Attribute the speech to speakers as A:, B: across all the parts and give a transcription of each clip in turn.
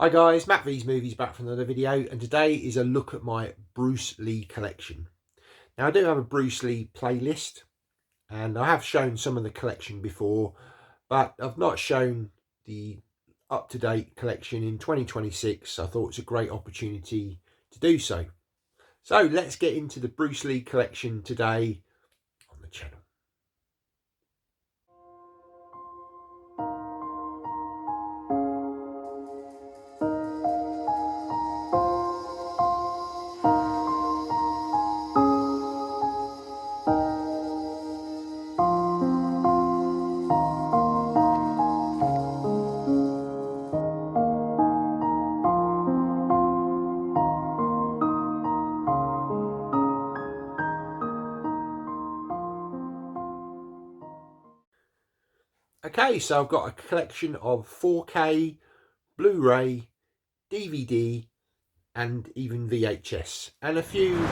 A: Hi guys, Matt V's Movies back for another video, and today is a look at my Bruce Lee collection. Now I do have a Bruce Lee playlist and I have shown some of the collection before, but I've not shown the up-to-date collection in 2026. I thought it's a great opportunity to do so. So let's get into the Bruce Lee collection today on the channel. Okay, so I've got a collection of 4K, Blu-ray, DVD and even VHS, and a few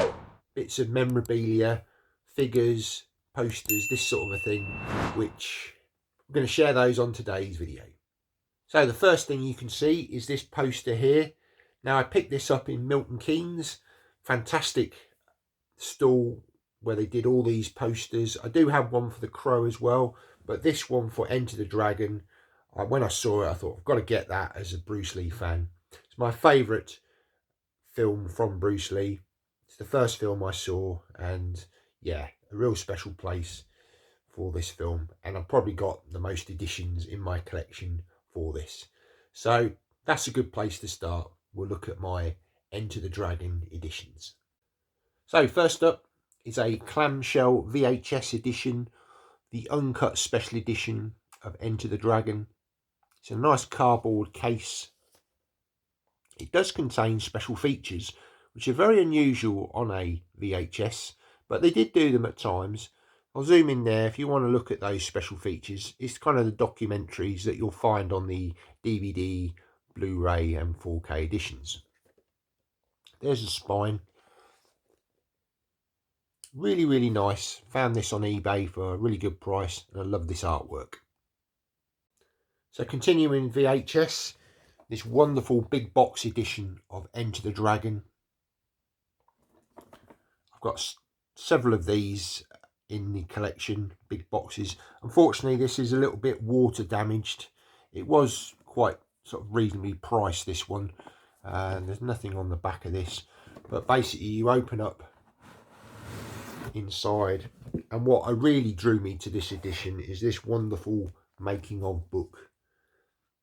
A: bits of memorabilia, figures, posters, this sort of a thing, which I'm going to share those on today's video. So the first thing you can see is this poster here. Now I picked this up in Milton Keynes, fantastic stall where they did all these posters. I do have one for The Crow as well, but this one for Enter the Dragon, when I saw it I thought I've got to get that as a Bruce Lee fan. It's my favourite film from Bruce Lee. It's the first film I saw, and yeah, a real special place for this film, and I've probably got the most editions in my collection for this, so that's a good place to start. We'll look at my Enter the Dragon editions. So first up is a clamshell VHS edition, the uncut special edition of Enter the Dragon. It's a nice cardboard case. It does contain special features, which are very unusual on a VHS, but they did do them at times. I'll zoom in there if you want to look at those special features. It's kind of the documentaries that you'll find on the DVD, Blu-ray and 4K editions. There's a spine. Really, really nice. Found this on eBay for a really good price, and I love this artwork. So continuing VHS, this wonderful big box edition of Enter the Dragon. I've got several of these in the collection, big boxes. Unfortunately, this is a little bit water damaged. It was quite sort of reasonably priced, this one. There's nothing on the back of this, but basically you open up inside, and what really drew me to this edition is this wonderful making of book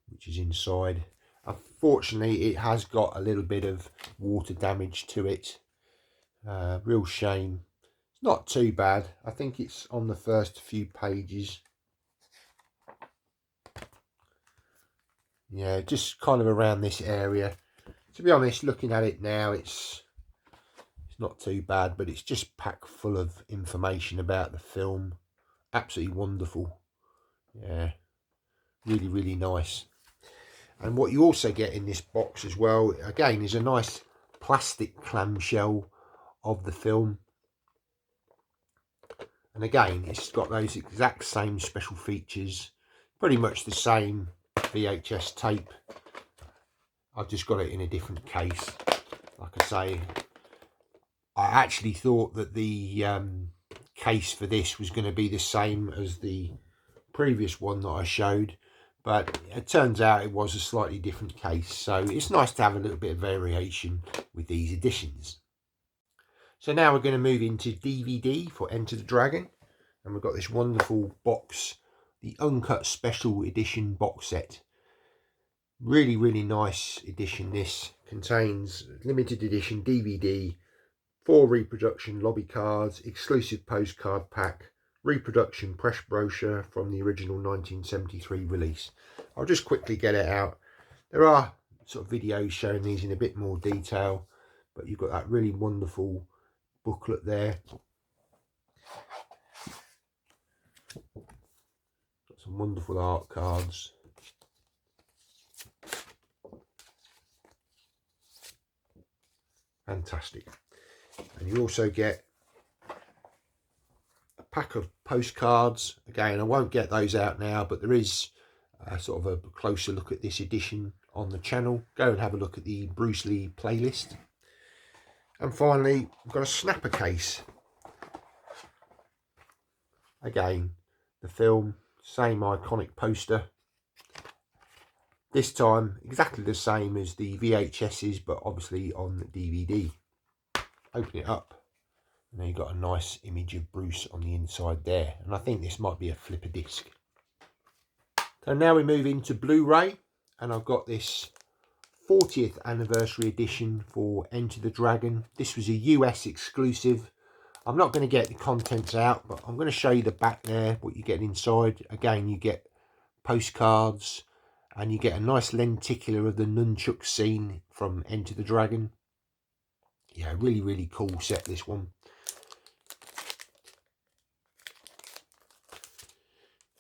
A: which is inside. Unfortunately, it has got a little bit of water damage to it. Real shame. It's not too bad. I think it's on the first few pages. Yeah, just kind of around this area. To be honest, looking at it now, it's not too bad, but it's just packed full of information about the film. Absolutely wonderful. Yeah, really, really nice. And what you also get in this box as well, again, is a nice plastic clamshell of the film. And again, it's got those exact same special features, pretty much the same VHS tape. I've just got it in a different case. Like I say, I actually thought that the case for this was going to be the same as the previous one that I showed, but it turns out it was a slightly different case. So it's nice to have a little bit of variation with these editions. So now we're going to move into DVD for Enter the Dragon, and we've got this wonderful box, the uncut special edition box set. Really, really nice edition. This contains limited edition DVD, 4 reproduction lobby cards, exclusive postcard pack, reproduction press brochure from the original 1973 release. I'll just quickly get it out. There are sort of videos showing these in a bit more detail, but you've got that really wonderful booklet there. Got some wonderful art cards. Fantastic. And you also get a pack of postcards. Again, I won't get those out now, but there is sort of a closer look at this edition on the channel. Go and have a look at the Bruce Lee playlist. And finally, we've got a snapper case. Again, the film, same iconic poster. This time, exactly the same as the VHS's, but obviously on DVD. Open it up, and then you've got a nice image of Bruce on the inside there. And I think this might be a flipper disc. So now we move into Blu-ray, and I've got this 40th anniversary edition for Enter the Dragon. This was a US exclusive. I'm not going to get the contents out, but I'm going to show you the back there, what you get inside. Again, you get postcards, and you get a nice lenticular of the nunchuck scene from Enter the Dragon. Yeah, really, really cool set, this one.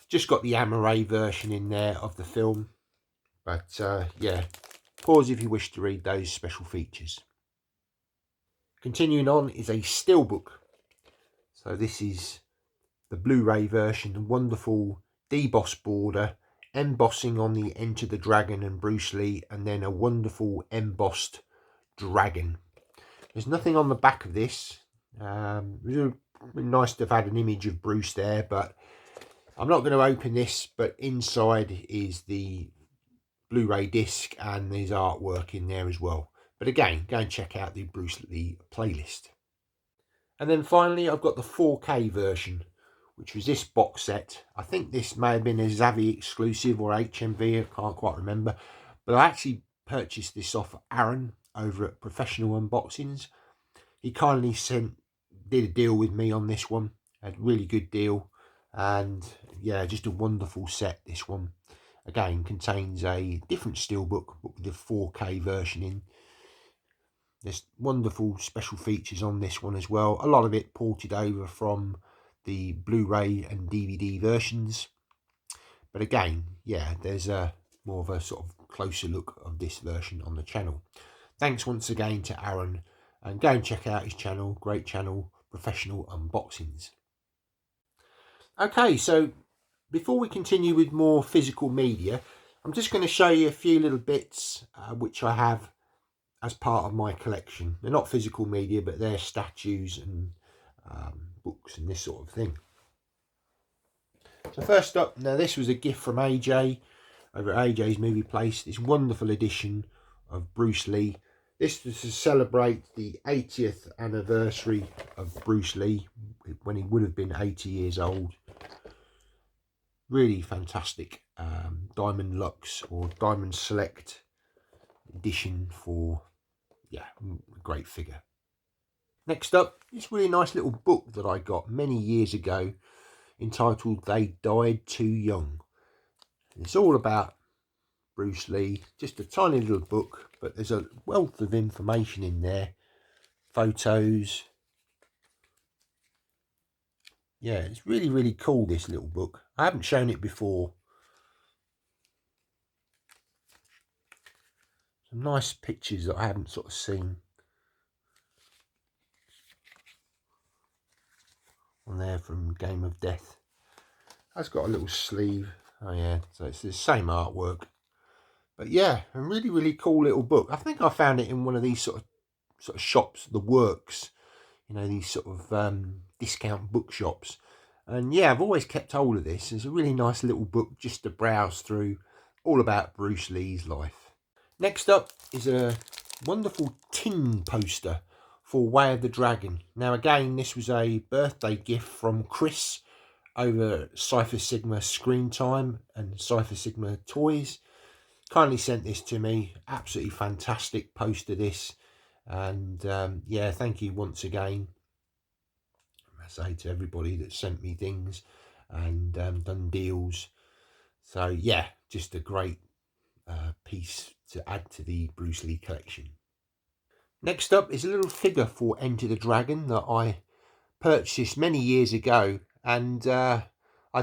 A: Just got the Amaray version in there of the film. But yeah, pause if you wish to read those special features. Continuing on is a steelbook. So this is the Blu-ray version, the wonderful deboss border, embossing on the Enter the Dragon and Bruce Lee, and then a wonderful embossed dragon. There's nothing on the back of this. It would be nice to have had an image of Bruce there, but I'm not going to open this. But inside is the Blu-ray disc, and there's artwork in there as well. But again, go and check out the Bruce Lee playlist. And then finally, I've got the 4K version, which was this box set. I think this may have been a Zavvi exclusive or HMV, I can't quite remember. But I actually purchased this off Aaron over at Professional Unboxings. He kindly did a deal with me on this one. A really good deal. And yeah, just a wonderful set, this one. Again, contains a different steelbook, but with the 4K version in. There's wonderful special features on this one as well. A lot of it ported over from the Blu-ray and DVD versions. But again, yeah, there's a more of a sort of closer look of this version on the channel. Thanks once again to Aaron, and go and check out his channel. Great channel, Professional Unboxings. Okay, so before we continue with more physical media, I'm just going to show you a few little bits which I have as part of my collection. They're not physical media, but they're statues and books and this sort of thing. So first up, now this was a gift from AJ over at AJ's Movie Place. This wonderful edition of Bruce Lee. This was to celebrate the 80th anniversary of Bruce Lee, when he would have been 80 years old. Really fantastic Diamond Lux or Diamond Select edition for, yeah, a great figure. Next up, this really nice little book that I got many years ago, entitled They Died Too Young. It's all about Bruce Lee, just a tiny little book, but there's a wealth of information in there, photos. Yeah, it's really, really cool, this little book. I haven't shown it before. Some nice pictures that I haven't sort of seen on there from Game of Death. That's got a little sleeve. Oh yeah, so it's the same artwork. But yeah, a really, really cool little book. I think I found it in one of these sort of shops, the Works, you know, these sort of discount bookshops. And yeah, I've always kept hold of this. It's a really nice little book just to browse through, all about Bruce Lee's life. Next up is a wonderful tin poster for Way of the Dragon. Now again, this was a birthday gift from Chris over Cypher Sigma Screen Time and Cypher Sigma Toys. Kindly sent this to me. Absolutely fantastic poster, this. And yeah, thank you once again, I say, to everybody that sent me things and done deals. So yeah, just a great piece to add to the Bruce Lee collection. Next up is a little figure for Enter the Dragon that I purchased many years ago, and I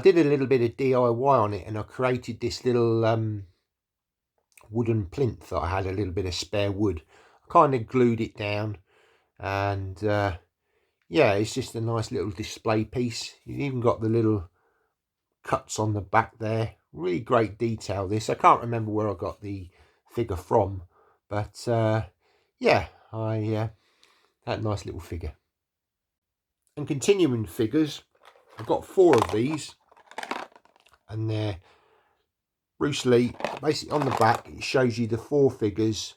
A: did a little bit of DIY on it, and I created this little wooden plinth that I had a little bit of spare wood. I kind of glued it down, and yeah, it's just a nice little display piece. You've even got the little cuts on the back there. Really great detail, this. I can't remember where I got the figure from, but yeah, I that nice little figure. And continuing figures, I've got 4 of these, and they're Bruce Lee. Basically on the back it shows you the 4 figures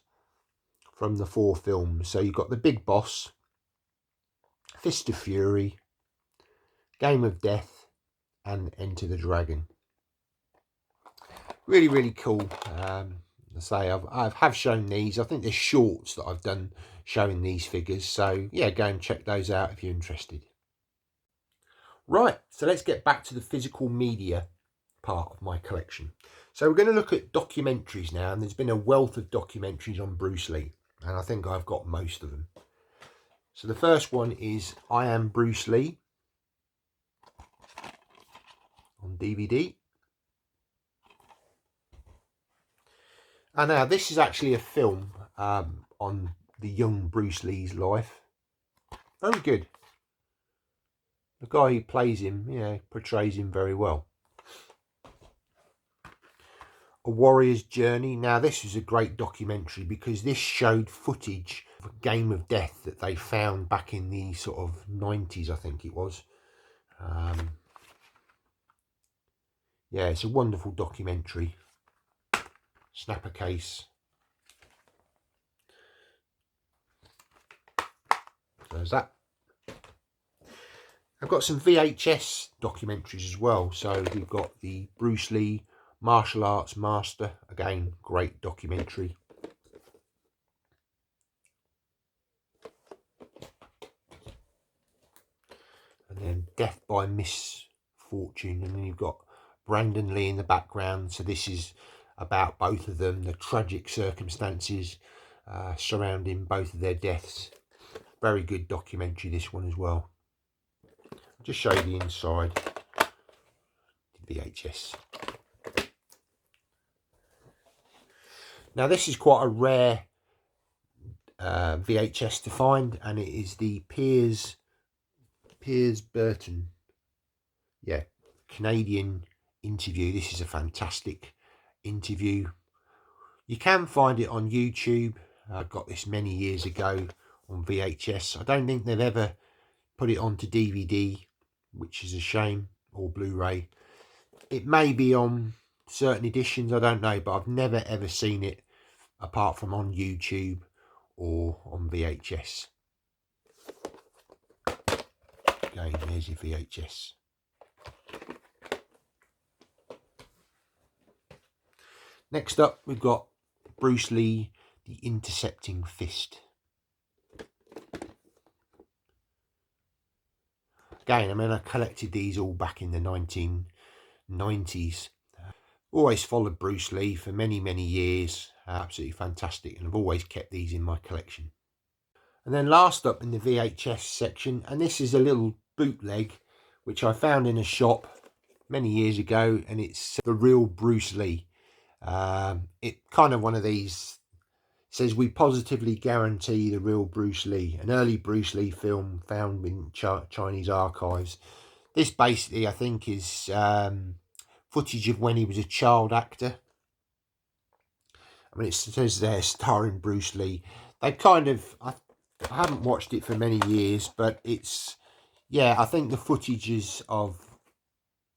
A: from the 4 films. So you've got the Big Boss, Fist of Fury, Game of Death, and Enter the Dragon. Really, really cool. I say I have shown these. I think there's shorts that I've done showing these figures. So yeah, go and check those out if you're interested. Right, so let's get back to the physical media part of my collection. So we're going to look at documentaries now, and there's been a wealth of documentaries on Bruce Lee, and I think I've got most of them. So the first one is I Am Bruce Lee on DVD. And now this is actually a film on the young Bruce Lee's life. Very good. The guy who plays him, portrays him very well. A Warrior's Journey. Now this is a great documentary because this showed footage of a Game of Death that they found back in the sort of 90s, I think it was. Yeah, it's a wonderful documentary. Snapper case. There's that. I've got some VHS documentaries as well. So we've got the Bruce Lee Martial Arts Master. Again, great documentary. And then Death by Misfortune. And then you've got Brandon Lee in the background. So this is about both of them, the tragic circumstances surrounding both of their deaths. Very good documentary, this one as well. I'll just show you the inside. VHS. Now this is quite a rare VHS to find, and it is the Piers Burton, Canadian interview. This is a fantastic interview. You can find it on YouTube. I got this many years ago on VHS. I don't think they've ever put it onto DVD, which is a shame, or Blu-ray. It may be on certain editions, I don't know, but I've never ever seen it apart from on YouTube or on VHS. Again, there's your VHS. Next up, we've got Bruce Lee, The Intercepting Fist. Again, I mean, I collected these all back in the 1990s. Always followed Bruce Lee for many, many years. Absolutely fantastic. And I've always kept these in my collection. And then last up in the VHS section, and this is a little bootleg, which I found in a shop many years ago. And it's The Real Bruce Lee. It kind of one of these says, we positively guarantee the real Bruce Lee, an early Bruce Lee film found in Chinese archives. This basically, I think, is footage of when he was a child actor. I mean, it says there, starring Bruce Lee. They kind of, I haven't watched it for many years, but it's, I think the footage is of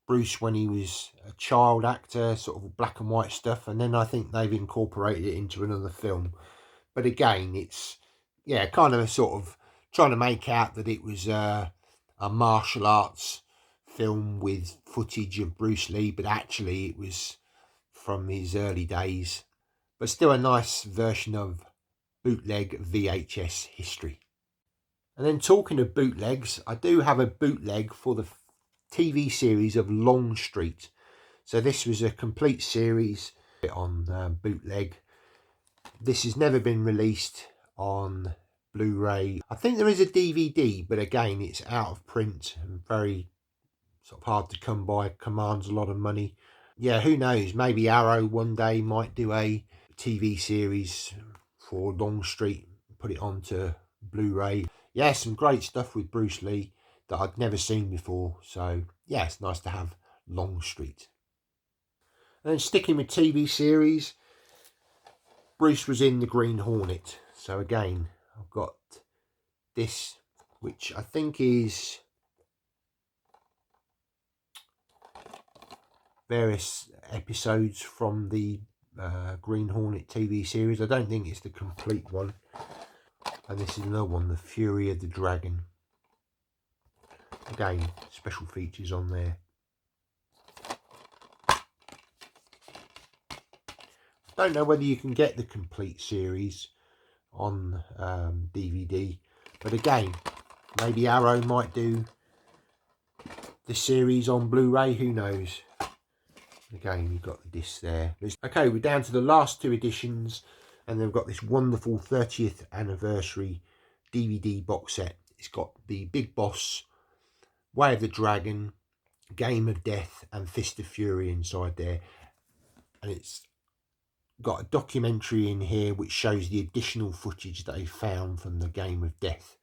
A: Bruce when he was a child actor, sort of black and white stuff, and then I think they've incorporated it into another film. But again, it's kind of a sort of trying to make out that it was a martial arts film with footage of Bruce Lee, but actually it was from his early days. But still a nice version of bootleg VHS history. And then talking of bootlegs, I do have a bootleg for the TV series of Longstreet. So this was a complete series on bootleg. This has never been released on Blu-ray. I think there is a DVD, but again, it's out of print and very sort of hard to come by, commands a lot of money. Yeah, who knows, maybe Arrow one day might do a TV series for Longstreet, put it onto Blu-ray. Yeah, some great stuff with Bruce Lee that I'd never seen before. So yeah, it's nice to have Longstreet. And then sticking with TV series, Bruce was in the Green Hornet. So again, I've got this, which I think is various episodes from the Green Hornet TV series. I don't think it's the complete one. And this is another one, The Fury of the Dragon. Again, special features on there. Don't know whether you can get the complete series on DVD, but again, maybe Arrow might do the series on Blu-ray, who knows. Again, you've got the disc there. Okay, we're down to the last two editions, and they've got this wonderful 30th anniversary DVD box set. It's got the Big Boss, Way of the Dragon, Game of Death and Fist of Fury inside there, and it's got a documentary in here which shows the additional footage that they found from the Game of Death.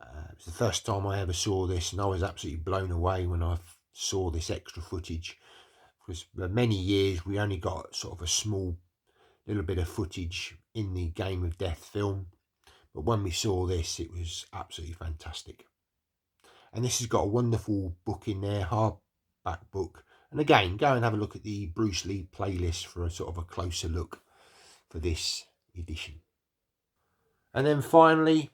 A: It was the first time I ever saw this, and I was absolutely blown away when I saw this extra footage, because for many years we only got sort of a small little bit of footage in the Game of Death film, but when we saw this, it was absolutely fantastic. And this has got a wonderful book in there, hardback book. And again, go and have a look at the Bruce Lee playlist for a sort of a closer look for this edition. And then finally,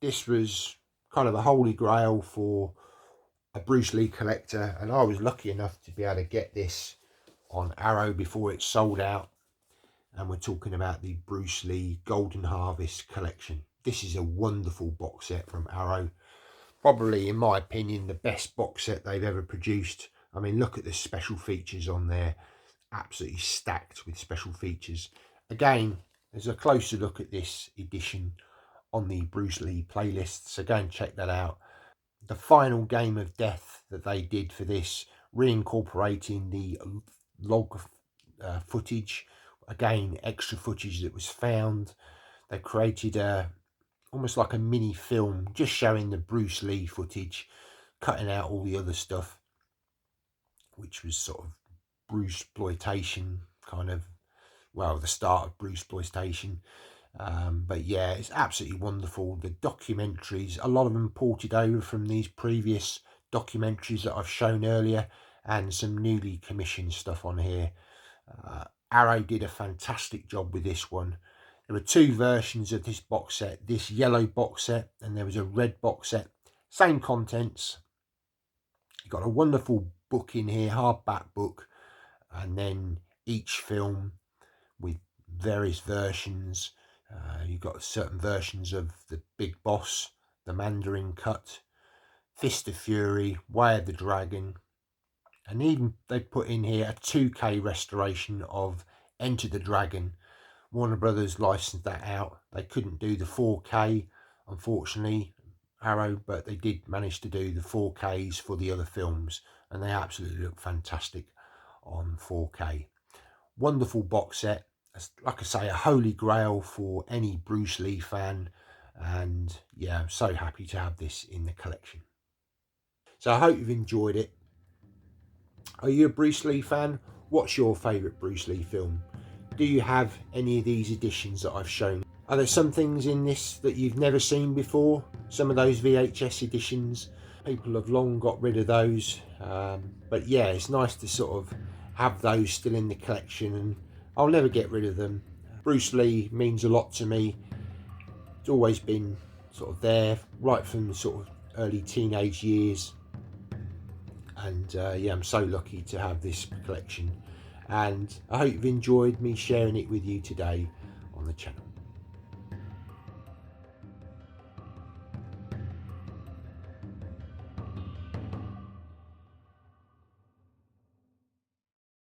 A: this was kind of a holy grail for a Bruce Lee collector, and I was lucky enough to be able to get this on Arrow before it sold out. And we're talking about the Bruce Lee Golden Harvest collection. This is a wonderful box set from Arrow. Probably, in my opinion, the best box set they've ever produced. I mean, look at the special features on there. Absolutely stacked with special features. Again, there's a closer look at this edition on the Bruce Lee playlist, so go and check that out. The final Game of Death that they did for this, reincorporating the log footage. Again, extra footage that was found. They created almost like a mini film just showing the Bruce Lee footage, cutting out all the other stuff, which was sort of Bruceploitation, kind of, well, the start of Bruceploitation. But yeah, it's absolutely wonderful. The documentaries, a lot of them ported over from these previous documentaries that I've shown earlier, and some newly commissioned stuff on here. Arrow did a fantastic job with this one. There were two versions of this box set, this yellow box set, and there was a red box set. Same contents. You've got a wonderful book in here, hardback book, and then each film with various versions. You've got certain versions of the Big Boss, the Mandarin cut, Fist of Fury, Way of the Dragon, and even they put in here a 2K restoration of Enter the Dragon. Warner Brothers licensed that out. They couldn't do the 4K, unfortunately, Arrow, but they did manage to do the 4Ks for the other films, and they absolutely look fantastic on 4K. Wonderful box set. Like I say, a holy grail for any Bruce Lee fan, and yeah, I'm so happy to have this in the collection. So I hope you've enjoyed it. Are you a Bruce Lee fan? What's your favourite Bruce Lee film? Do you have any of these editions that I've shown? Are there some things in this that you've never seen before? Some of those VHS editions, people have long got rid of those. But yeah, it's nice to sort of have those still in the collection, and I'll never get rid of them. Bruce Lee means a lot to me. It's always been sort of there right from the sort of early teenage years. And yeah, I'm so lucky to have this collection, and I hope you've enjoyed me sharing it with you today on the channel.